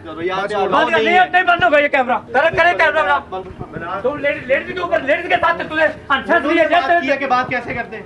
करो यहाँ पे बंद कर नहीं बंद होगा ये कैमरा करे कैमरा बना तुम लेडीज के ऊपर लेडीज के साथ तुझे किया के बात कैसे करते हैं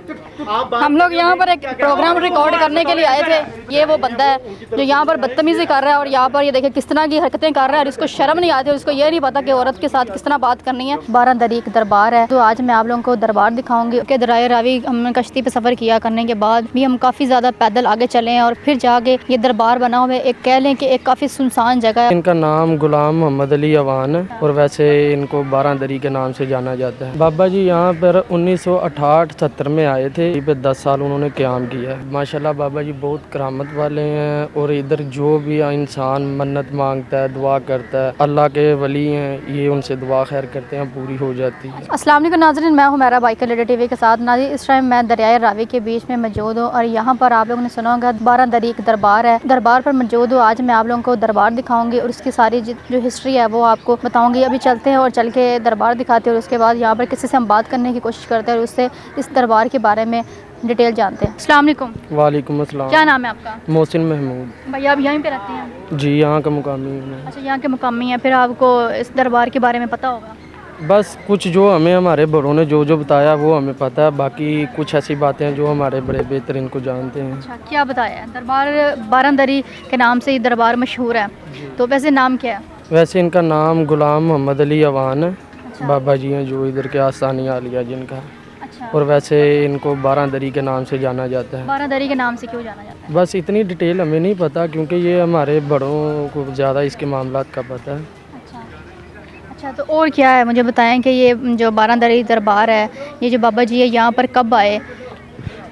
आप? हम लोग यहाँ पर एक प्रोग्राम रिकॉर्ड करने के लिए आए थे। ये वो बंदा है जो यहाँ पर बदतमीजी कर रहा है और यहाँ पर ये देखिए किस तरह की हरकतें कर रहा है और इसको शर्म नहीं आती और इसको ये नहीं पता कि औरत के साथ किस तरह बात करनी है। 12 दरीक दरबार है, तो आज मैं आप लोगों को दरबार दिखाऊंगी कि दरिया रावी हमने कश्ती पे सफ़र किया करने के बाद भी हम काफ़ी ज़्यादा पैदल आगे चले हैं और फिर जाके ये दरबार बना हुआ है। एक कह लें कि एक काफ़ी सुनसान जगह है। इनका नाम गुलाम मोहम्मद अली अवान है और वैसे इनको 12 दरी के नाम से जाना जाता है। बाबा जी यहाँ पर 1968-70 में आए थे। यहाँ पे 10 साल उन्होंने क़याम किया है। माशाल्लाह बाबा जी बहुत करामत वाले हैं और इधर जो भी इंसान मन्नत मांगता है, दुआ करता है, अल्लाह के वली हैं, ये उनसे दुआ खैर करते हैं, पूरी हो जाती है। अस्सलाम वालेकुम नाज़रीन, मैं हूँ मेरा बाइकर लेडी टीवी के साथ। नाज़रीन इस टाइम मैं दरिया रावी के बीच में मौजूद हूँ और यहाँ पर आप लोगों ने सुना होगा 12 दरीक दरबार है। दरबार पर मौजूद हूँ। आज मैं आप लोगों को दरबार दिखाऊंगी और उसकी सारी जो हिस्ट्री है वो आपको बताऊंगी। अभी चलते हैं और चल के दरबार दिखाते हैं और उसके बाद यहाँ पर किसी से हम बात करने की कोशिश करते हैं और उससे इस दरबार के बारे में डिटेल जानते हैं। अस्सलाम वालेकुम। वालेकुम अस्सलाम। क्या नाम है आपका? मोहसिन महमूद। भैया आप यहीं पे रहते हैं? जी यहाँ का मुकामी हूँ। अच्छा, यहाँ के मुकामी हैं। फिर आपको इस दरबार के बारे में पता होगा? बस कुछ जो हमें हमारे बड़ों ने जो बताया वो हमें पता है, बाकी कुछ ऐसी बातें हैं जो हमारे बड़े बेहतर इनको जानते हैं। अच्छा, क्या बताया है? दरबार 12 दरी के नाम से ये दरबार मशहूर है, तो वैसे नाम क्या है? वैसे इनका नाम गुलाम मोहम्मद अली अवान है। अच्छा। बाबा जी हैं जो इधर के आसानी आलिया जिनका। अच्छा। और वैसे इनको 12 दरी के नाम से जाना जाता है। 12 दरी के नाम से क्यों जाना जाता है? बस इतनी डिटेल हमें नहीं पता क्योंकि ये हमारे बड़ों को ज़्यादा इसके मामलात का पता है। अच्छा अच्छा, तो और क्या है मुझे बताएं कि ये जो 12 दरी दरबार है, ये जो बाबा जी है यहाँ पर कब आए?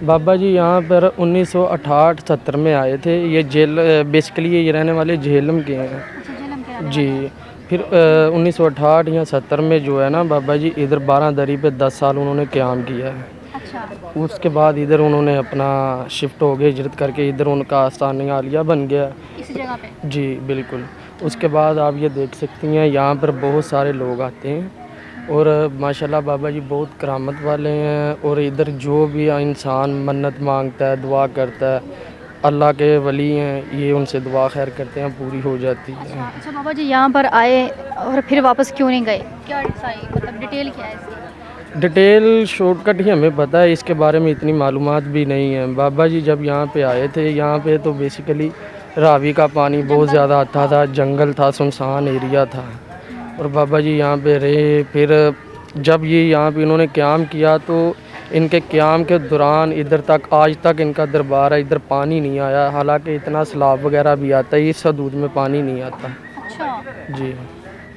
बाबा जी यहाँ पर 1968-70 में आए थे। ये बेसिकली ये रहने वाले झेलम के हैं। अच्छा, झेलम के रहने जी। फिर 1968 या 70 में जो है ना बाबा जी इधर 12 दरी पे 10 साल उन्होंने क़याम किया है। अच्छा। उसके बाद इधर उन्होंने अपना शिफ्ट हो गए, हिजरत करके इधर उनका आस्थान आलिया बन गया इसी जगह पे? जी बिल्कुल। उसके बाद आप ये देख सकती हैं यहाँ पर बहुत सारे लोग आते हैं और माशाल्लाह बाबा जी बहुत करामत वाले हैं और इधर जो भी इंसान मन्नत मांगता है, दुआ करता है, अल्लाह के वली हैं, ये उनसे दुआ खैर करते हैं, पूरी हो जाती है। अच्छा बाबा जी यहाँ पर आए और फिर वापस क्यों नहीं गए? क्या मतलब डिटेल क्या है इसकी? डिटेल शॉर्टकट ही हमें पता है, इसके बारे में इतनी मालूमात भी नहीं है। बाबा जी जब यहाँ पे आए थे, यहाँ पे तो बेसिकली रावी का पानी बहुत ज़्यादा आता था, जंगल था, सुनसान एरिया था और बाबा जी यहाँ पे रहे। फिर जब ये यहाँ पे इन्होंने क़याम किया तो इनके क़याम के दौरान इधर तक आज तक इनका दरबार है, इधर पानी नहीं आया। हालांकि इतना सैलाब वगैरह भी आता है, इस हदूद में पानी नहीं आता। अच्छा, जी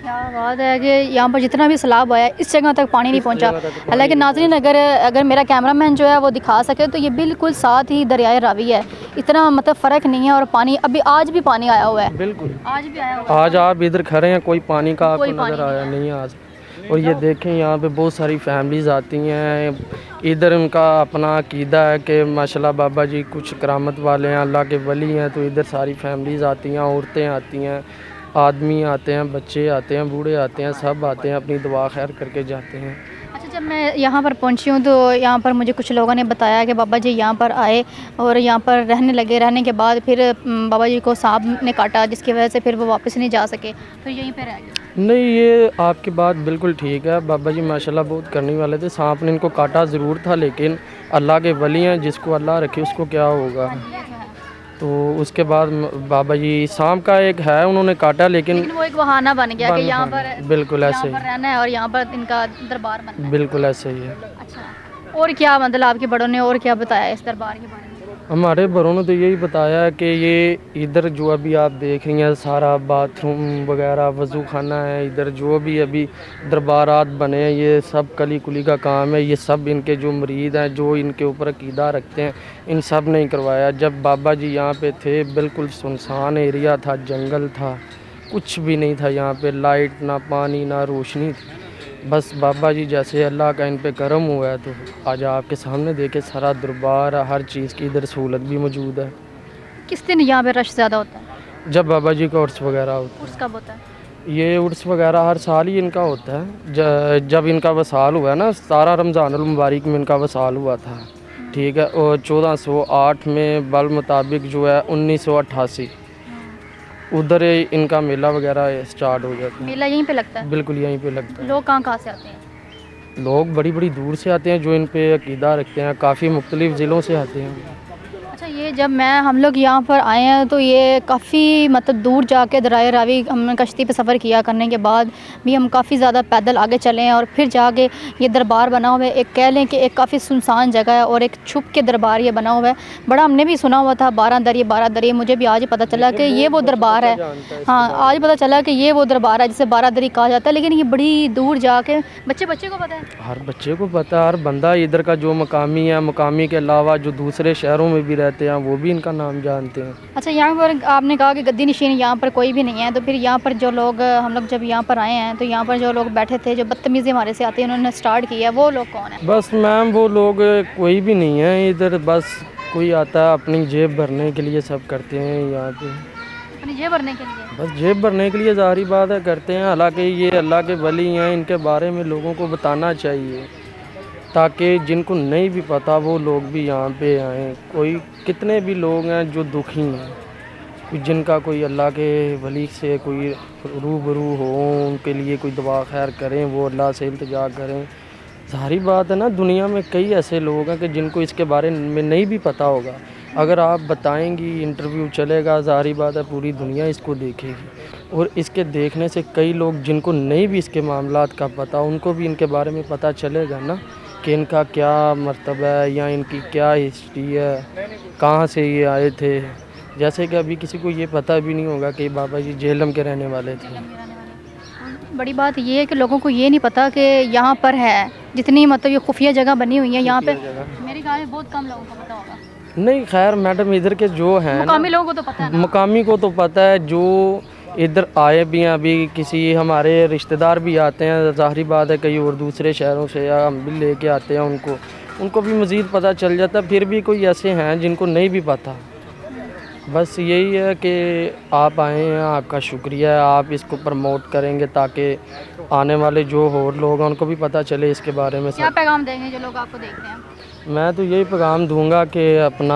क्या बात है कि यहाँ पर जितना भी सैलाब आया इस जगह तक पानी नहीं पहुँचा। हालांकि नाज़रीन अगर मेरा कैमरामैन जो है वो दिखा सके तो ये बिल्कुल साथ ही दरियाए रावी है, इतना मतलब फ़र्क नहीं है और पानी अभी आज भी पानी आया हुआ है। बिल्कुल आज भी आया हुआ है। आज आप इधर खड़े हैं, कोई पानी का आपको पानी नज़र आया नहीं आज। और ये देखें यहाँ पे बहुत सारी फैमिलीज़ आती हैं। इधर उनका अपना अकीदा है कि माशाल्लाह बाबा जी कुछ करामत वाले हैं, अल्लाह के वली हैं, तो इधर सारी फैमिलीज़ आती हैं, औरतें आती हैं, आदमी आते हैं, बच्चे आते हैं, बूढ़े आते हैं, सब आते हैं, अपनी दुआ खैर करके जाते हैं। अच्छा, जब मैं यहाँ पर पहुँची हूँ तो यहाँ पर मुझे कुछ लोगों ने बताया कि बाबा जी यहाँ पर आए और यहाँ पर रहने लगे। रहने के बाद फिर बाबा जी को सांप ने काटा जिसकी वजह से फिर वो वापस नहीं जा सके, फिर यहीं पर रह गए। नहीं, ये आपकी बात बिल्कुल ठीक है। बाबा जी माशाल्लाह बहुत करने वाले थे। सांप ने इनको काटा ज़रूर था, लेकिन अल्लाह के वली हैं, जिसको अल्लाह रखे उसको क्या होगा। तो उसके बाद बाबा जी सांप का एक है, उन्होंने काटा लेकिन वो एक बहाना बन गया कि यहाँ पर बिल्कुल ऐसे ही रहना है और यहाँ पर इनका दरबार बनना है। बिल्कुल ऐसे ही है। अच्छा, और क्या मतलब आपके बड़ों ने और क्या बताया इस दरबार के बारे में? हमारे बड़ों ने तो यही बताया है कि ये इधर जो अभी आप देख रही हैं सारा बाथरूम वगैरह वज़ू खाना है, इधर जो भी अभी दरबारात बने हैं ये सब कली कुली का काम है। ये सब इनके जो मुरीद हैं, जो इनके ऊपर अकीदा रखते हैं, इन सब ने करवाया। जब बाबा जी यहाँ पे थे बिल्कुल सुनसान एरिया था, जंगल था, कुछ भी नहीं था यहाँ पे, लाइट ना पानी ना रोशनी थी। बस बाबा जी जैसे अल्लाह का इन पे करम हुआ है तो आज आपके सामने देखे सारा दरबार, हर चीज़ की इधर सहूलत भी मौजूद है। किस दिन यहाँ पे रश ज़्यादा होता है? जब बाबा जी का उर्स वगैरह होता उर्स कब होता है? है, ये उर्स वगैरह हर साल ही इनका होता है। जब इनका वसाल हुआ है ना, 17 रमज़ानुल मुबारक में इनका वसाल हुआ था, ठीक है। और 1408 में बल मुताबिक जो है 1988 उधर इनका मेला वगैरह स्टार्ट हो जाता है। मेला यहीं पे लगता है? बिल्कुल यहीं पे लगता है। लोग कहाँ से आते हैं? लोग बड़ी बड़ी दूर से आते हैं जो इन पे अकीदा रखते हैं, काफ़ी मुख्तलिफ़ ज़िलों से आते हैं। अच्छा, ये जब हम लोग यहाँ पर आए हैं तो ये काफ़ी मतलब दूर जाके दरिया रावी हमने कश्ती पे सफ़र किया करने के बाद भी हम काफ़ी ज़्यादा पैदल आगे चले हैं और फिर जाके ये दरबार बना हुआ है। एक कह लें कि एक काफ़ी सुनसान जगह है और एक छुप के दरबार ये बना हुआ है। बड़ा हमने भी सुना हुआ था 12 दरी, मुझे भी आज ही पता चला कि ये वो दरबार है। हाँ, आज पता चला कि ये वो दरबार है जिसे 12 दरी कहा जाता है। लेकिन ये बड़ी दूर जाके बच्चे को पता है? हर बच्चे को पता है, हर बंदा इधर का जो मकामी है, मकामी के अलावा जो दूसरे शहरों में भी रहते हैं वो भी इनका नाम जानते हैं। अच्छा, यहाँ पर आपने कहा कि गद्दी नशीन यहाँ पर कोई भी नहीं है, तो फिर यहाँ पर जो लोग हम लोग जब यहाँ पर आए हैं तो यहाँ पर जो लोग बैठे थे, जो बदतमीज़ी हमारे से आते हैं, उन्होंने स्टार्ट किया, वो लोग कौन है? बस मैम वो लोग कोई भी नहीं है इधर, बस कोई आता है अपनी जेब भरने के लिए सब करते हैं यहाँ पे। अपनी जेब भरने के लिए? बस जेब भरने के लिए ज़ाहिर बात है करते हैं। हालांकि ये अल्लाह के वली हैं, इनके बारे में लोगों को बताना चाहिए ताकि जिनको नहीं भी पता वो लोग भी यहाँ पे आएँ। कोई कितने भी लोग हैं जो दुखी हैं, जिनका कोई अल्लाह के वली से कोई रूबरू हो, उनके लिए कोई दुआ खैर करें, वो अल्लाह से इल्तिजा करें। ज़ाहिर बात है ना, दुनिया में कई ऐसे लोग हैं कि जिनको इसके बारे में नहीं भी पता होगा। अगर आप बताएंगी, इंटरव्यू चलेगा, ज़ाहिर बात है पूरी दुनिया इसको देखेगी और इसके देखने से कई लोग जिनको नहीं भी इसके मामलात का पता, उनको भी इनके बारे में पता चलेगा ना कि इनका क्या मर्तबा है या इनकी क्या हिस्ट्री है, कहाँ से ये आए थे। जैसे कि अभी किसी को ये पता भी नहीं होगा कि बाबा जी झेलम के रहने वाले थे। बड़ी बात ये है कि लोगों को ये नहीं पता कि यहाँ पर है, जितनी मतलब ये खुफिया जगह बनी हुई है यहाँ पे, मेरे ख्याल में बहुत कम लोगों को पता होगा। नहीं खैर मैडम, इधर के जो हैं मुकामी लोगों को तो पता है ना? मुकामी को तो पता है, जो इधर आए भी हैं, अभी किसी हमारे रिश्तेदार भी आते हैं, ज़ाहिर बात है कई और दूसरे शहरों से, या हम भी लेके आते हैं उनको भी मज़ीद पता चल जाता है। फिर भी कोई ऐसे हैं जिनको नहीं भी पता। बस यही है कि आप आए हैं, आपका शुक्रिया है, आप इसको प्रमोट करेंगे ताकि आने वाले जो और लोग हैं उनको भी पता चले इसके बारे में। क्या पैगाम देंगे जो लोग आपको देख रहे हैं? मैं तो यही पैगाम दूंगा कि अपना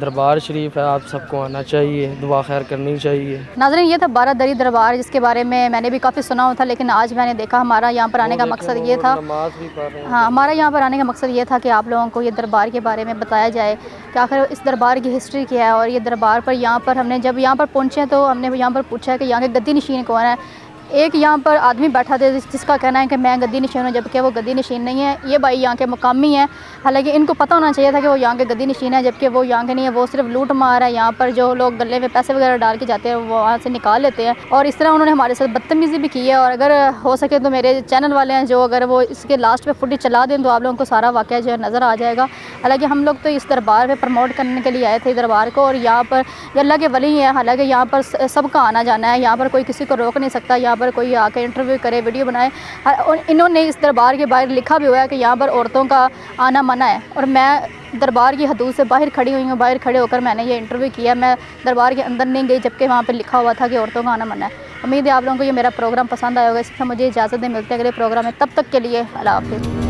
दरबार शरीफ है, आप सबको आना चाहिए, दुआ खैर करनी चाहिए। नाज़रीन, ये था 12 दरी दरबार, जिसके बारे में मैंने भी काफ़ी सुना हुआ था, लेकिन आज मैंने देखा। हमारा यहाँ पर आने का मकसद ये था, हाँ, हमारा यहाँ पर आने का मकसद ये था कि आप लोगों को ये दरबार के बारे में बताया जाए कि आखिर इस दरबार की हिस्ट्री क्या है। और ये दरबार पर यहाँ पर हमने जब यहाँ पर पहुँचे तो हमने यहाँ पर पूछा कि यहाँ के गद्दी नशीन कौन है। एक यहाँ पर आदमी बैठा था जिसका कहना है कि मैं गद्दी नशीन हूँ, जबकि वो गद्दी नशीन नहीं है। ये भाई यहाँ के मुकामी हैं, हालांकि इनको पता होना चाहिए था कि वो यहाँ के गद्दी नशीन है, जबकि वो यहाँ के नहीं है। वो सिर्फ लूट मार है। यहाँ पर जो लोग गले में पैसे वगैरह डाल के जाते हैं वो वहाँ से निकाल लेते हैं, और इस तरह उन्होंने हमारे साथ बदतमीज़ी भी की है। और अगर हो सके तो मेरे चैनल वाले हैं जो अगर वो इसके लास्ट पर फुटेज चला दें तो आप लोगों को सारा वाक़या जो है नज़र आ जाएगा। हालाँकि हम लोग तो इस दरबार पर प्रमोट करने के लिए आए थे दरबार को, और यहाँ पर अल्लाह के वली हैं। हालाँकि यहाँ पर सबका आना जाना है, यहाँ पर कोई किसी को रोक नहीं सकता। यहाँ पर कोई आके इंटरव्यू करे, वीडियो बनाए। और इन्होंने इस दरबार के बाहर लिखा भी हुआ है कि यहाँ पर औरतों का आना मना है, और मैं दरबार की हदूद से बाहर खड़ी हुई हूँ। बाहर खड़े होकर मैंने ये इंटरव्यू किया। मैं दरबार के अंदर नहीं गई, जबकि वहाँ पर लिखा हुआ था कि औरतों का आना मना है। उम्मीद है आप लोगों को ये मेरा प्रोग्राम पसंद आया होगा। इससे मुझे इजाज़त दें, मिलते हैं अगले प्रोग्राम में। तब तक के लिए अल्लाह हाफ़िज़।